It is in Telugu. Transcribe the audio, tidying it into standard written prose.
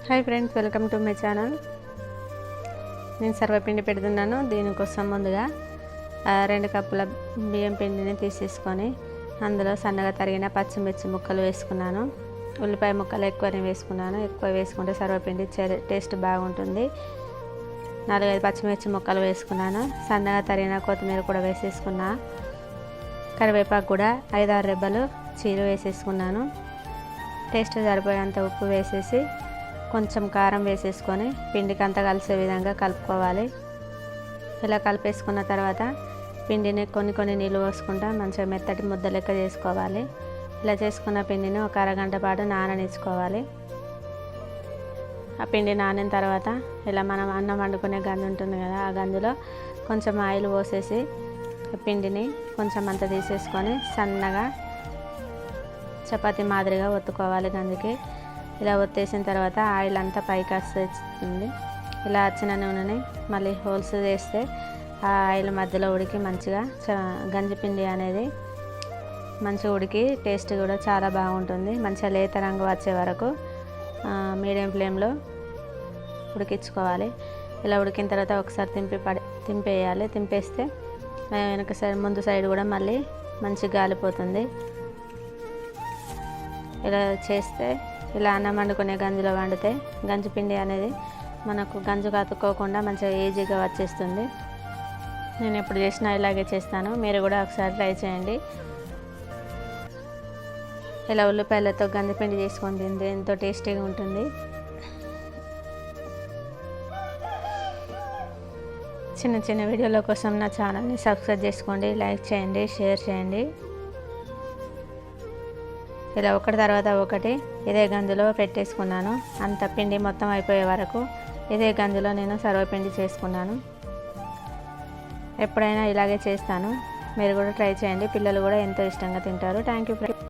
Hi friends, welcome to my channel. నేను సర్వపిండి పెడుతున్నాను. దీనికోసం ముందుగా 2 కప్పుల బియ్యం పిండిని తీసేసుకొని అందులో సన్నగా తరిగిన పచ్చిమిర్చి ముక్కలు వేసుకున్నాను. ఉల్లిపాయ ముక్కలు ఎక్కువనే వేసుకున్నాను. ఎక్కువ వేసుకుంటే సర్వపిండి టేస్ట్ బాగుంటుంది. 4-5 పచ్చిమిర్చి ముక్కలు వేసుకున్నాను. సన్నగా తరిగిన కొత్తిమీర కూడా వేసేసుకున్నా. కరివేపాకు కూడా 5-6 రెబ్బలు చీర వేసేసుకున్నాను. టేస్ట్ సరిపోయేంత ఉప్పు వేసేసి కొంచెం కారం వేసేసుకొని పిండికి అంతా కలిసే విధంగా కలుపుకోవాలి. ఇలా కలిపేసుకున్న తర్వాత పిండిని కొన్ని నీళ్ళు పోసుకుంటా మంచిగా మెత్తటి ముద్ద లెక్క చేసుకోవాలి. ఇలా చేసుకున్న పిండిని ఒక అరగంట పాటు నాననిచ్చుకోవాలి. ఆ పిండి నానిన తర్వాత ఇలా మనం అన్నం వండుకునే గంజు ఉంటుంది కదా, ఆ గంజులో కొంచెం ఆయిల్ పోసేసి పిండిని కొంచెం అంత తీసేసుకొని సన్నగా చపాతీ మాదిరిగా ఒత్తుకోవాలి గంజికి. ఇలా ఒత్తేసిన తర్వాత ఆయిల్ అంతా పైకి వస్తుంది. ఇలా వచ్చిన నూనెని మళ్ళీ హోల్స్ చేస్తే ఆ ఆయిల్ మధ్యలో ఉడికి మంచిగా గంజి పిండి అనేది మంచిగా ఉడికి టేస్ట్ కూడా చాలా బాగుంటుంది. మంచిగా లేత రంగు వచ్చే వరకు మీడియం ఫ్లేమ్లో ఉడికించుకోవాలి. ఇలా ఉడికిన తర్వాత ఒకసారి తింపేయాలి. తింపేస్తే వెనక సైడ్ ముందు సైడ్ కూడా మళ్ళీ మంచిగా గాలిపోతుంది. ఇలా చేస్తే ఇలా అన్నం వండుకునే గంజిలో వండితే గంజి పిండి అనేది మనకు గంజు కతుక్కోకుండా మంచిగా ఈజీగా వచ్చేస్తుంది. నేను ఎప్పుడు చేసినా ఇలాగే చేస్తాను. మీరు కూడా ఒకసారి ట్రై చేయండి. ఇలా ఉల్లిపాయలతో గంజి పిండి చేసుకొని తింటే ఎంతో టేస్టీగా ఉంటుంది. చిన్న వీడియోల కోసం నా ఛానల్ని సబ్స్క్రైబ్ చేసుకోండి, లైక్ చేయండి, షేర్ చేయండి. ఇలా ఒకటి తర్వాత ఒకటి ఇదే గంజులో పెట్టేసుకున్నాను. అంత పిండి మొత్తం అయిపోయే వరకు ఇదే గంజులో నేను సర్వపిండి చేసుకున్నాను. ఎప్పుడైనా ఇలాగే చేస్తాను. మీరు కూడా ట్రై చేయండి. పిల్లలు కూడా ఎంతో ఇష్టంగా తింటారు. Thank you.